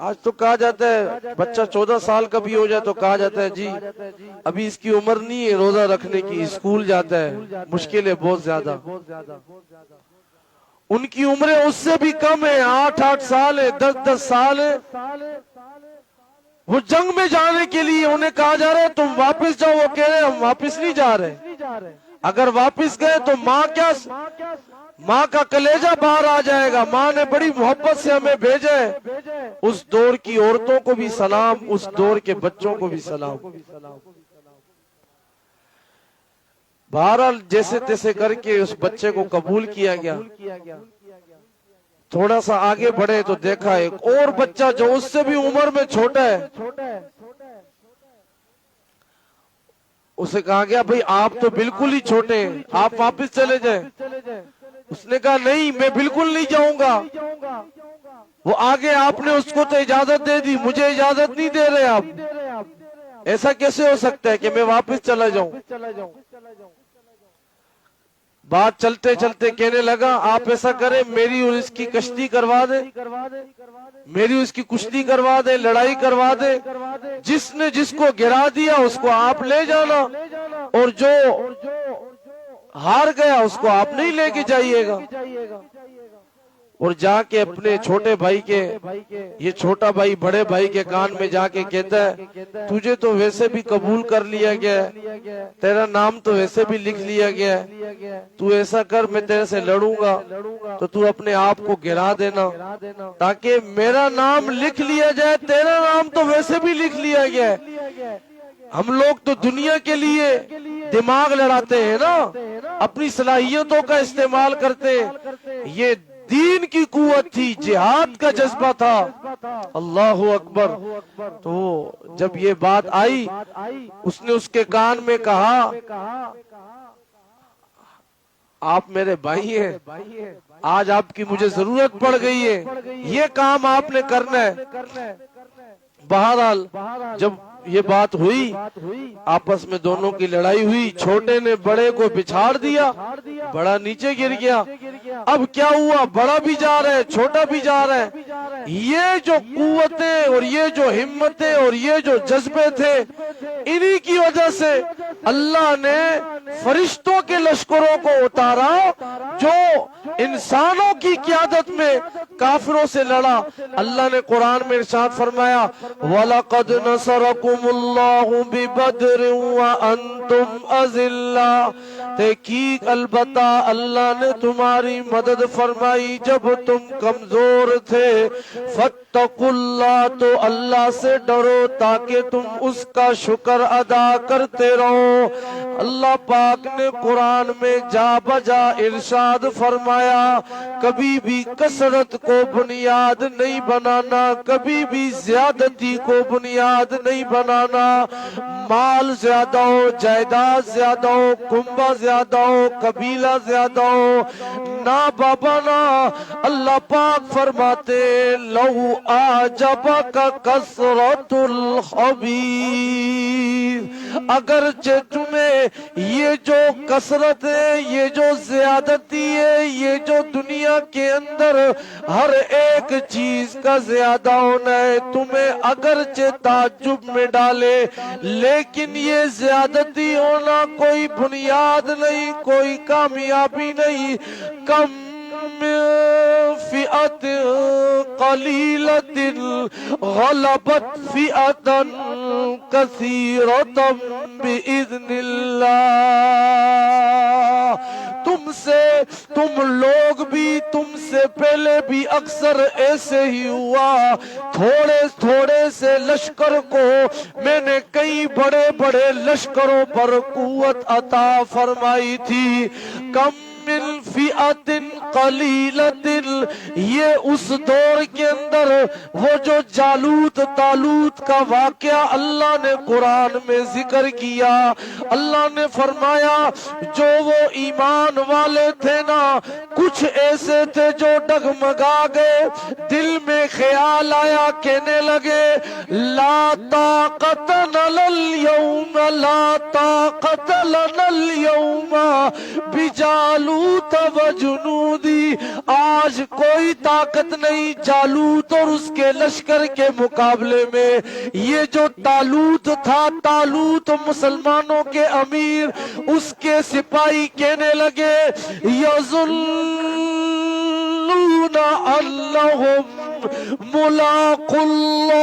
آج تو کہا جاتا ہے بچہ 14 سال کا بھی ہو جائے تو کہا جاتا ہے جی ابھی اس کی عمر نہیں ہے روزہ رکھنے کی، اسکول جاتا ہے، مشکل ہے بہت زیادہ۔ ان کی عمریں اس سے بھی کم ہے، 8 سال ہے، 10 سال ہے۔ وہ جنگ میں جانے کے لیے انہیں کہا جا رہا ہے تم واپس جاؤ، وہ کہہ رہے ہیں ہم واپس نہیں جا رہے۔ اگر واپس گئے تو ماں کا کلیجہ باہر آ جائے گا۔ ماں نے بڑی محبت سے ہمیں بھیجا ہے۔ اس دور کی عورتوں کو بھی سلام، اس دور کے بچوں کو بھی سلام۔ بہرحال جیسے تیسے کر کے اس بچے کو قبول کیا گیا۔ تھوڑا سا آگے بڑھے تو دیکھا ایک اور بچہ جو اس سے بھی عمر میں چھوٹا ہے، اسے کہا گیا بھئی آپ تو بالکل ہی چھوٹے ہیں، آپ واپس چلے جائیں۔ اس نے کہا نہیں میں بالکل نہیں جاؤں گا۔ وہ آگے آپ نے اس کو تو اجازت دے دی، مجھے اجازت نہیں دے رہے آپ۔ ایسا کیسے ہو سکتا ہے کہ میں واپس چلا جاؤں؟ بات چلتے چلتے کہنے لگا آپ ایسا کریں میری اور اس کی کشتی کروا دیں، میری اس کی کشتی کروا دیں، لڑائی کروا دیں، جس نے جس کو گرا دیا اس کو آپ لے جانا، اور جو ہار گیا اس کو آپ نہیں لے کے جائیے گا۔ اور جا کے اپنے چھوٹے بھائی کے، یہ چھوٹا بھائی بڑے بھائی کے کان میں جا کے کہتا ہے تجھے تو ویسے بھی قبول کر لیا گیا ہے، تیرا نام تو ویسے بھی لکھ لیا گیا ہے، تو ایسا کر میں تیرے سے لڑوں گا تو تو اپنے آپ کو گرا دینا تاکہ میرا نام لکھ لیا جائے، تیرا نام تو ویسے بھی لکھ لیا گیا ہے۔ ہم لوگ تو دنیا کے لیے دماغ لڑاتے ہیں نا، اپنی صلاحیتوں کا استعمال کرتے ہیں، یہ دین کی قوت تھی، جہاد کا جذبہ تھا۔ اللہ اکبر۔ تو جب یہ بات آئی اس نے اس کے کان میں کہا آپ میرے بھائی ہیں، آج آپ کی مجھے ضرورت پڑ گئی ہے، یہ کام آپ نے کرنا ہے۔ بہرحال جب یہ بات ہوئی آپس میں دونوں کی لڑائی ہوئی، چھوٹے نے بڑے کو بچھاڑ دیا، بڑا نیچے گر گیا۔ اب کیا ہوا، بڑا بھی جا رہا ہے چھوٹا بھی جا رہا ہے۔ یہ جو قوتیں اور یہ جو ہمتیں اور یہ جو جذبے تھے، انہی کی وجہ سے اللہ نے فرشتوں کے لشکروں کو اتارا جو انسانوں کی قیادت میں کافروں سے لڑا۔ اللہ نے قرآن میں ارشاد فرمایا وَلَقَدْ نَصَرَكُمُ اللَّهُ بِبَدْرٍ وَأَنْتُمْ أَذِلَّةٌ، تحقیق البتہ اللہ نے تمہاری مدد فرمائی جب تم کمزور تھے۔ فَاتَّقُوا اللَّهَ، تو اللہ سے ڈرو تاکہ تم اس کا شکر ادا کرتے رہو۔ اللہ پاک نے قرآن میں جا بجا ارشاد فرمایا کبھی بھی کثرت کو بنیاد نہیں بنانا، کبھی بھی زیادتی کو بنیاد نہیں بنانا۔ مال زیادہ ہو، جائیداد زیادہ ہو، کنبہ زیادہ ہو، قبیلہ زیادہ ہو، نہ بابا نا۔ اللہ پاک فرماتے لو اعجبک کثرت الخبیث، اگرچہ تمہیں یہ جو کثرت ہے، یہ جو زیادتی ہے، یہ جو دنیا کے اندر ہر ایک چیز کا زیادہ ہونا ہے تمہیں اگرچہ تعجب میں ڈالے، لیکن یہ زیادتی ہونا کوئی بنیاد نہیں، کوئی کامیابی نہیں۔ کم فئت قلیلت غلبت فئتا کثیرتا بإذن اللہ۔ تم لوگ بھی، تم سے پہلے بھی اکثر ایسے ہی ہوا، تھوڑے تھوڑے سے لشکر کو میں نے کئی بڑے بڑے لشکروں پر قوت عطا فرمائی تھی۔ کم من فئت قلیلت، یہ اس دور کے اندر وہ جو جالوت طالوت کا واقعہ اللہ نے قرآن میں ذکر کیا، اللہ نے فرمایا جو وہ ایمان والے تھے نا، کچھ ایسے تھے جو ڈگمگا گئے، دل میں خیال آیا، کہنے لگے لا طاقت لنا اليوم، لا طاقت لنا اليوم بجالوت وجنودی، آج کوئی طاقت نہیں جالوت اور اس کے لشکر کے مقابلے میں۔ یہ جو طالوت تھا، طالوت مسلمانوں کے امیر، اس کے سپاہی کہنے لگے یظنون انہم ملاق اللہ،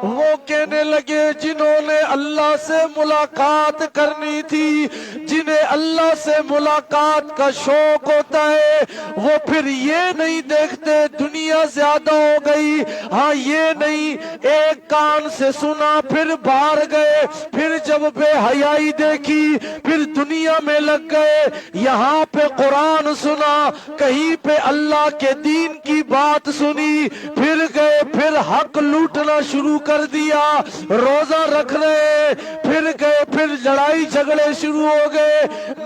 وہ کہنے لگے جنہوں نے اللہ سے ملاقات کرنی تھی، جنہیں اللہ سے ملاقات کا شوق ہوتا ہے، وہ پھر یہ نہیں دیکھتے دنیا زیادہ ہو گئی، ہاں یہ نہیں ایک کان سے سنا پھر باہر گئے، پھر جب بے حیائی دیکھی پھر دنیا میں لگ گئے، یہاں پہ قرآن سنا، کہیں پہ اللہ کے دین کی بات سنی، پھر گئے پھر حق لوٹنا شروع کر دیا، روزہ رکھ رہے، پھر گئے پھر لڑائی جھگڑے شروع ہو گئے۔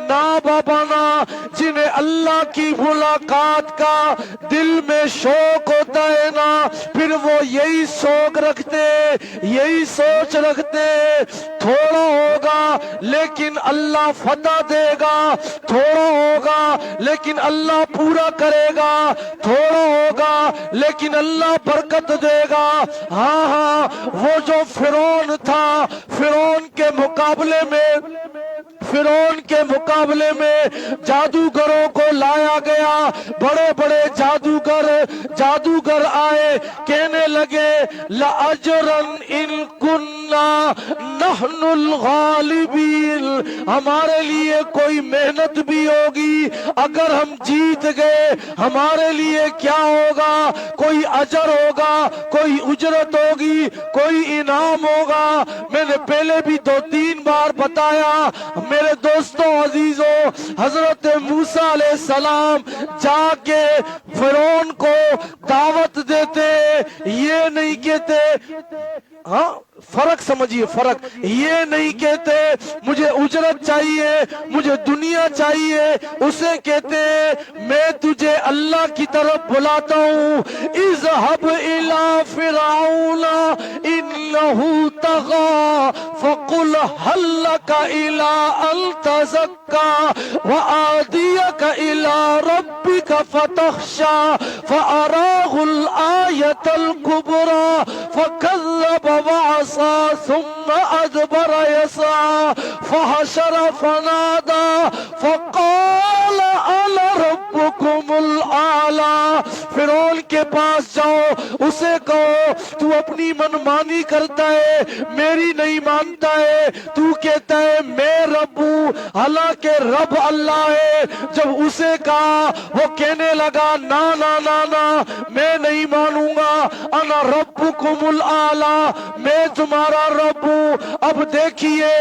نا بابا نا، جنہیں اللہ کی ملاقات کا دل میں شوق ہوتا ہے نا، پھر وہ یہی شوق رکھتے، یہی سوچ رکھتے، تھوڑا ہوگا لیکن اللہ فتح دے گا، تھوڑا ہوگا لیکن اللہ پورا کرے گا، تھوڑا ہوگا لیکن اللہ برکت دے گا۔ ہاں ہاں، وہ جو فرعون تھا، فرعون کے مقابلے میں جادوگروں کو لایا گیا، بڑے بڑے جادوگر آئے، کہنے لگے لَأَجْرًا إِن كُنَّا نَحْنُ الْغَالِبِينَ، ہمارے لیے کوئی محنت بھی ہوگی، اگر ہم جیت گئے ہمارے لیے کیا ہوگا، کوئی اجر ہوگا، کوئی اجرت ہوگی، کوئی انعام ہوگا۔ میں نے پہلے بھی 2-3 بار بتایا میرے دوستوں عزیزوں، حضرت موسیٰ علیہ السلام جا کے فرعون کو دعوت دیتے، یہ نہیں کہتے، ہاں فرق سمجھیے، فرق، یہ نہیں کہتے مجھے اجرت چاہیے، مجھے دنیا چاہیے، اسے کہتے میں تجھے اللہ کی طرف بلاتا ہوں، اذهب الى فرعون انه طغى فقل هل لك الى ان تزكى واهديك الى ربك فتخشى فاراه الآية الكبرى فكذب وعصى ثم ادبر يسعى فحشر فنادى فقال انا ربكم الاعلى۔ فرعون کے پاس جاؤ، اسے کہو تو اپنی منمانی کرتا ہے، میری نہیں مانتا ہے، تو کہتا ہے میں رب ہوں، حالانکہ رب اللہ ہے۔ جب اسے کہا وہ کہنے لگا نا نا نا نا، میں نہیں مانوں گا، انا ربکم الاعلی، میں تمہارا رب ہوں۔ اب دیکھیے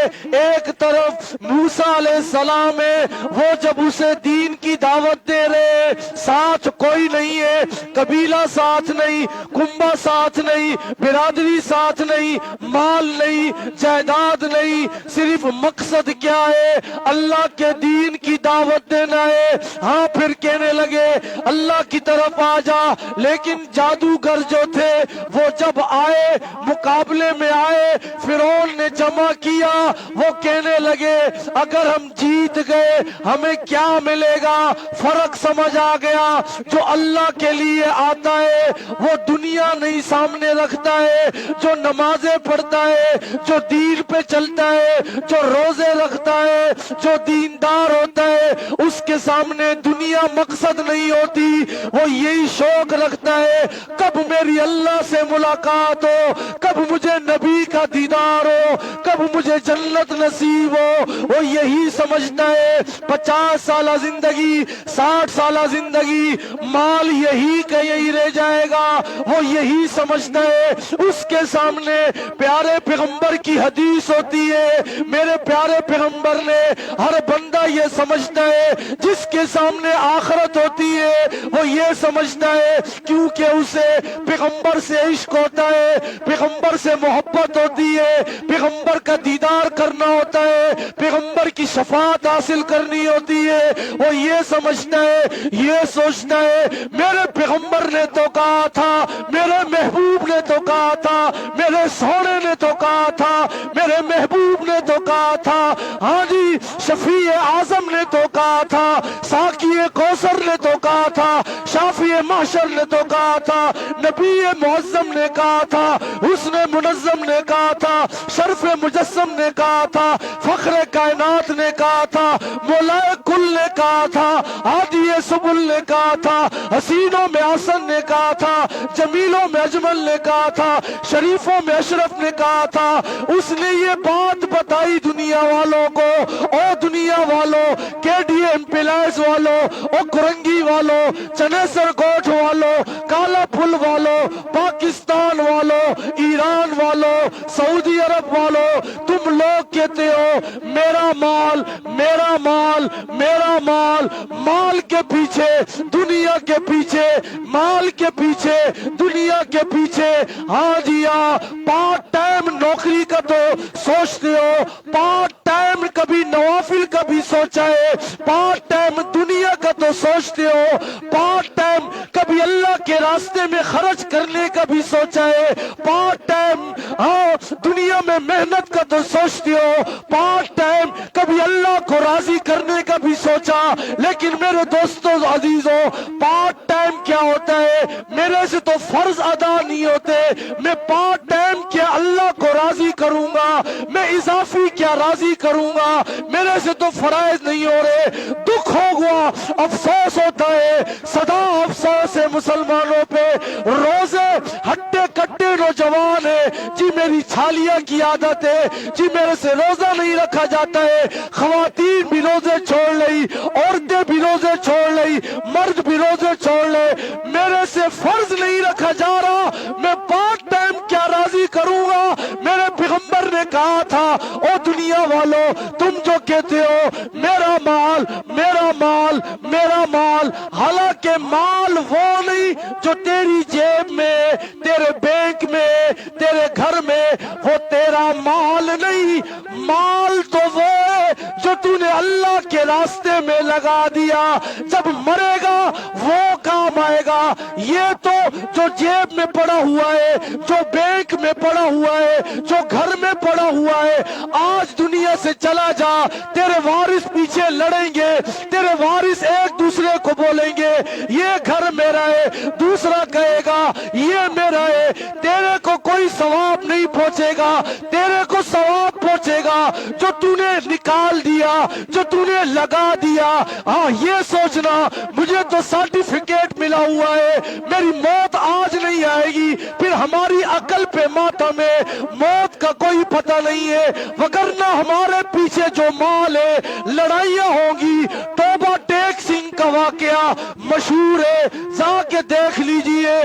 ایک طرف موسیٰ علیہ السلام ہے، وہ جب اسے دین کی دعوت دے رہے، ساتھ کوئی نہیں ہے، قبیلہ ساتھ نہیں، کنبہ ساتھ نہیں، برادری ساتھ نہیں، مال نہیں، جائیداد نہیں، صرف مقصد کیا ہے؟ اللہ کے دین کی دعوت دینا ہے۔ ہاں پھر کہنے لگے اللہ کی طرف آ جا، لیکن جادوگر جو تھے وہ جب آئے، مقابلے میں آئے، فرعون نے جمع کیا، وہ کہنے لگے اگر ہم جیت گئے ہمیں کیا ملے گا؟ فرق سمجھ آ گیا، جو اللہ کے لیے آتا ہے وہ دنیا نہیں سامنے رکھتا ہے، جو نمازیں پڑھتا ہے، جو دین پہ چلتا ہے، جو روزے رکھتا ہے، جو دیندار ہوتا ہے، اس کے سامنے دنیا مقصد نہیں ہوتی، وہ یہی شوق رکھتا ہے کب میری اللہ سے ملاقات ہو، کب مجھے نبی کا دیدار ہو، کب مجھے جنت نصیب ہو۔ وہ یہی سمجھتا ہے 50 سالہ زندگی، 60 سالہ زندگی، مال یہی کا یہی رہ جائے گا، وہ یہی سمجھتا ہے۔ اس کے سامنے پیارے پیغمبر کی حدیث ہوتی ہے، میرے پیارے پیغمبر نے ہر بندہ یہ سمجھتا ہے جس کے سامنے آخرت ہوتی ہے وہ وہ یہ سمجھتا ہے کیونکہ اسے پیغمبر سے عشق ہوتا ہے، پیغمبر سے محبت ہوتی ہے، پیغمبر کا دیدار کرنا ہوتا ہے، پیغمبر کی شفاعت حاصل کرنی ہوتی ہے، وہ یہ سمجھتا ہے، یہ سوچتا ہے میرے پیغمبر نے تو کہا تھا، میرے محبوب نے تو کہا تھا، میرے سونے نے تو کہا تھا، میرے محبوب نے تو کہا تھا، ہاں جی شفیع اعظم نے تو کہا تھا، ساقی کوثر نے تو کہا تھا، شافی محشر نے تو کہا تھا، نبی معظم نے کہا تھا، حسن منظم نے کہا تھا، شرف مجسم نے کہا تھا، فخر کائنات نے کہا تھا، مولا کل نے کہا تھا، ہادی سبل نے کہا تھا، حسینوں میں حسن نے کہا تھا، جمیلوں میں اجمل نے کہا تھا، شریفوں میں اشرف نے کہا تھا۔ اس نے یہ بات بتائی دنیا والوں کو، او دنیا والوں، کے ڈی ایم پلائز والوں، او کرنگی والوں، چنیسر کوٹ والوں، کالا پھل والوں، پاکستان والوں، ایران والوں، سعودی عرب والوں، تم لوگ کہتے ہو میرا مال، میرا مال، میرا مال، مال کے پیچھے، دنیا کے پیچھے، مال کے پیچھے، دنیا کے پیچھے، ہاں جی ہاں، پارٹ ٹائم نوکری کا تو سوچتے ہو، پارٹ ٹائم کبھی نوافل کا بھی سوچا ہے، پارٹ ٹائم دنیا کا تو سوچتے ہو، پارٹ ٹائم کبھی اللہ کے راستے میں خرچ کرنے کا بھی سوچا ہے، پارٹ ٹائم ہاں دنیا میں محنت کا تو سوچتے ہو، پارٹ ٹائم کبھی اللہ کو راضی کرنے کا بھی سوچا، لیکن میرے دوستوں عزیزوں پارٹ ٹائم کیا ہوتا ہے؟ میرے سے تو فرض ادا نہیں ہوتے، میں پارٹ ٹائم کیا اللہ کو راضی کروں گا، میں اضافی کیا راضی کروں گا، میرے سے تو فرائض نہیں ہو رہے، دکھ ہوگا، افسوس ہوتا ہے، صدا افسوس ہے مسلمانوں پہ، روزے ہٹے کٹے نوجوان ہے جی، میری چھالیاں کی عادت ہے جی، میرے سے روزہ نہیں رکھا جاتا ہے، خواتین بھی روزے چھوڑ لئی، عورتیں بھی روزے چھوڑ لئی، مرد بھی روزے چھوڑ لے، میرے سے فرض نہیں رکھا جا رہا، میں پارٹ ٹائم کیا راضی کروں گا؟ میرے پیغمبر نے کہا تھا او دنیا والوں تم جو کہتے ہو میرا مال، میرا مال، میرا مال، حالانکہ مال وہ نہیں جو تیری جیب میں، تیرے بینک میں، تیرے گھر میں، وہ تیرا مال نہیں، مال تو وہ ہے جو تو نے اللہ کے راستے میں لگا دیا، جب مرے گا وہ کام آئے گا، یہ تو جو جیب میں پڑا ہوا ہے، جو بینک میں پڑا ہوا ہے، جو گھر میں پڑا ہوا ہے، آج دنیا سے چلا جا، تیرے وارث پیچھے لڑیں گے، تیرے وارث ایک دوسرے کو بولیں گے یہ گھر میرا ہے، دوسرا کہے گا یہ میرا ہے، تیرے کو کوئی ثواب نہیں پہنچے گا، تیرے کو ثواب پہنچے گا جو تو نے نکال دیا، جو تو نے لگا دیا۔ ہاں یہ سوچنا مجھے تو سرٹیفکیٹ ملا ہوا ہے، میری موت آج نہیں آئے گی، پھر ہماری عقل پہ ماتم ہے، موت کا کوئی پتہ نہیں ہے، وگرنہ ہمارے پیچھے جو مال ہے لڑائیاں ہوں گی۔ توبہ ٹیک سنگھ کا واقعہ مشہور ہے، جا کے دیکھ لیجئے،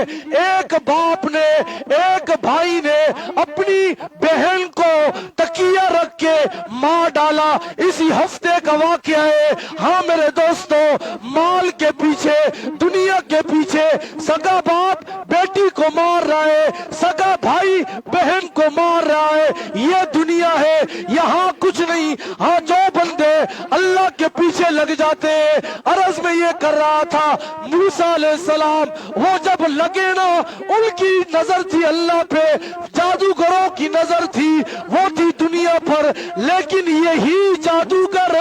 ایک باپ نے، ایک بھائی نے اپنی بہن کو تکیہ رکھ کے مار ڈالا، اسی ہفتے کا واقعہ ہے۔ ہاں میرے دوستو، مال کے پیچھے، دنیا کے پیچھے، سگا باپ بیٹی کو مار رہا ہے، سگا بھائی بہن کو مار رہا ہے، یہ دنیا ہے، یہاں کچھ نہیں۔ ہاں جو بندے اللہ کے پیچھے لگ جاتے ہیں، عرض میں یہ کر رہا تھا موسیٰ علیہ السلام وہ جب لگے نا، ان کی نظر تھی اللہ پہ، جادوگروں کی نظر تھی، وہ تھی دنیا پر، لیکن یہی جادوگر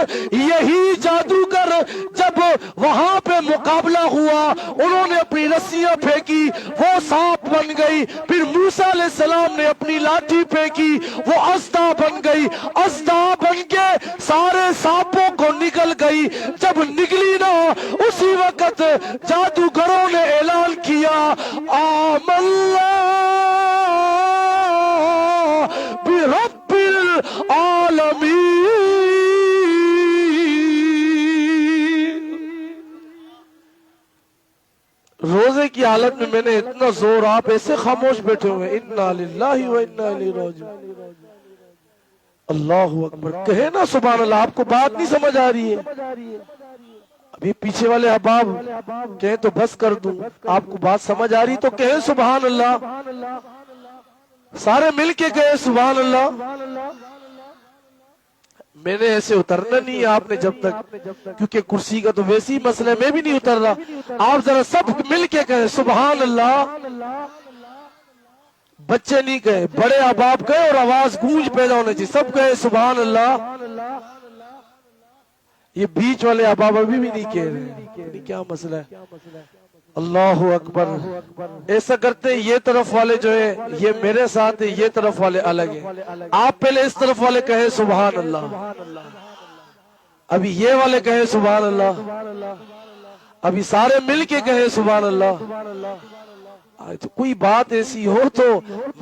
جب وہاں پہ مقابلہ ہوا، انہوں نے اپنی رسیاں پھینکی، وہ سانپ بن گئی، پھر موسیٰ علیہ السلام نے اپنی لاٹھی پھینکی، وہ اژدہا بن گئی، اژدہا بن کے سارے سانپوں کو نگل گئی، جب نگلی نا اسی وقت جادوگروں نے اعلان کیا آمنا برب العالمین۔ روزے کی حالت میں نے اتنا زور، آپ ایسے خاموش بیٹھے ہوئے، انا للہ و انا الیہ راجعون، اللہ اکبر، کہے نا سبحان اللہ، آپ کو بات نہیں سمجھ آ رہی ہے؟ ابھی پیچھے والے احباب کہیں تو بس کر دوں، آپ کو بات سمجھ آ رہی تو کہیں سبحان اللہ، سارے مل کے کہیں سبحان اللہ۔ میں نے ایسے اترنا نہیں ہے آپ نے جب تک، کیونکہ کرسی کا تو ویسے ہی مسئلہ میں بھی نہیں اتر رہا، آپ ذرا سب مل کے کہیں سبحان اللہ۔ بچے نہیں کہے، بڑے احباب کہے اور آواز گونج پیدا ہونے چاہیے، سب کہے سبحان اللہ۔ یہ بیچ والے احباب ابھی بھی نہیں کہہ رہے، کیا مسئلہ ہے؟ اللہ اکبر۔ ایسا کرتے ہیں یہ طرف والے جو ہے یہ میرے ساتھ ہے، یہ طرف والے الگ ہیں، آپ پہلے اس طرف والے کہیں سبحان اللہ، ابھی یہ والے کہیں سبحان اللہ، ابھی سارے مل کے کہیں سبحان اللہ۔ تو کوئی بات ایسی ہو تو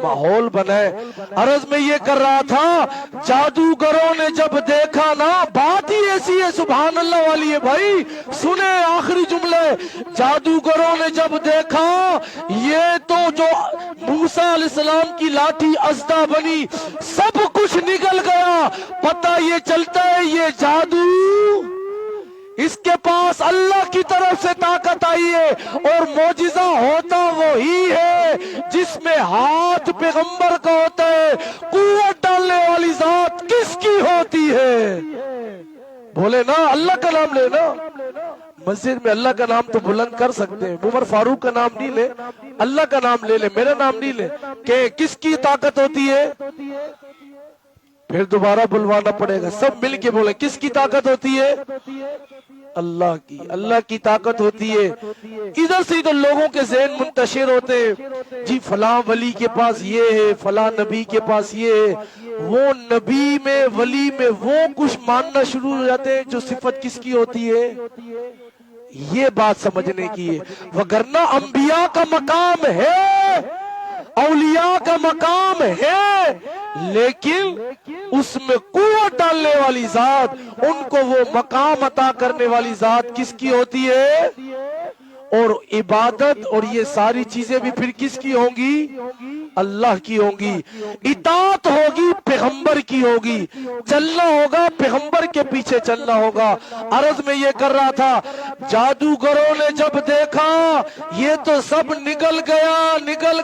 ماحول بنائے۔ عرض میں یہ کر رہا تھا، جادوگروں نے جب دیکھا نا، بات ہی ایسی ہے سبحان اللہ والی ہے بھائی، سنیں آخری جملے، جادوگروں نے جب دیکھا یہ تو جو موسیٰ علیہ السلام کی لاٹھی اژدہا بنی، سب کچھ نگل گیا، پتہ یہ چلتا ہے یہ جادو اس کے پاس اللہ کی طرف سے طاقت آئی ہے، اور معجزہ ہوتا وہی ہے جس میں ہاتھ پیغمبر کا ہوتا ہے، قوت ڈالنے والی ذات کس کی ہوتی ہے؟ بولے نا اللہ کا نام لے نا، مسجد میں اللہ کا نام تو بلند کر سکتے ہیں، عمر فاروق کا نام نہیں لے، اللہ کا نام لے لے، میرا نام نہیں لے، کہ کس کی طاقت ہوتی ہے؟ پھر دوبارہ بلوانا پڑے گا، سب مل کے بولے کس کی طاقت ہوتی ہے؟ اللہ کی، اللہ کی طاقت ہوتی ہے۔ ادھر سے ادھر لوگوں کے ذہن منتشر ہوتے ہیں، جی فلاں ولی کے پاس یہ ہے، فلاں نبی کے پاس یہ ہے، وہ نبی میں ولی میں وہ کچھ ماننا شروع ہو جاتے ہیں جو صفت کس کی ہوتی ہے۔ یہ بات سمجھنے کی ہے، وگرنہ انبیاء کا مقام ہے، اولیاء کا مقام ہے، لیکن اس میں قوت ڈالنے والی ذات، ان کو وہ مقام عطا کرنے والی ذات کس کی ہوتی ہے؟ اور عبادت اور یہ ساری چیزیں بھی پھر کس کی ہوں گی؟ اللہ کی ہوں گی، اطاعت ہوگی پیغمبر کی ہوگی، چلنا ہوگا پیغمبر کے پیچھے چلنا ہوگا۔ عرض میں یہ کر رہا تھا، جادوگروں نے جب دیکھا یہ تو سب نگل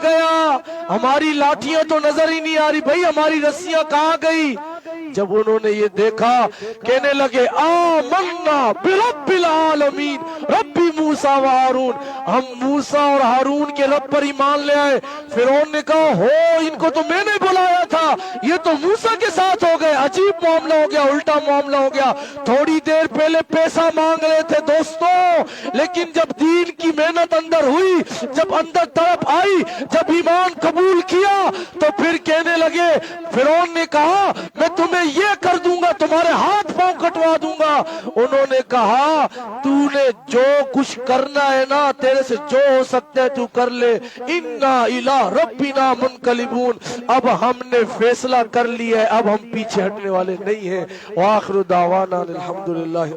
گیا، ہماری لاٹھیاں تو نظر ہی نہیں آ رہی، بھائی ہماری رسیاں کہاں گئی؟ جب انہوں نے یہ دیکھا کہنے لگے آمنا برب العالمین ربی موسیٰ و ہارون، ہم موسیٰ اور ہارون کے رب پر ایمان لے آئے۔ فرعون نے کہا ہو ان کو تو میں نے بلایا تھا، یہ تو موسیٰ کے ساتھ ہو گئے، عجیب معاملہ ہو گیا، الٹا معاملہ ہو گیا، تھوڑی دیر پہلے پیسہ مانگ رہے تھے دوستوں، لیکن جب دین کی محنت اندر ہوئی، جب اندر طرف آئی، جب ایمان قبول کیا تو پھر کہنے لگے، فرعون نے کہا میں تمہیں یہ کر دوں گا، تمہارے ہاتھ پاؤں کٹوا دوں گا۔ انہوں نے کہا تو نے جو کچھ کرنا ہے نا، تیرے سے جو ہو سکتا ہے تو کر لے، انا الی ربنا منقلبون، اب ہم نے فیصلہ کر لیا ہے، اب ہم پیچھے ہٹنے والے نہیں ہیں۔ وآخر دعوانا الحمدللہ۔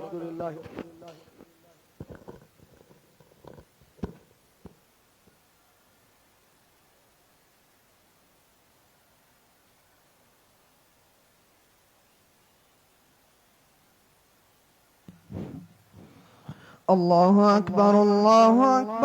اللہ اکبر اللہ اکبر۔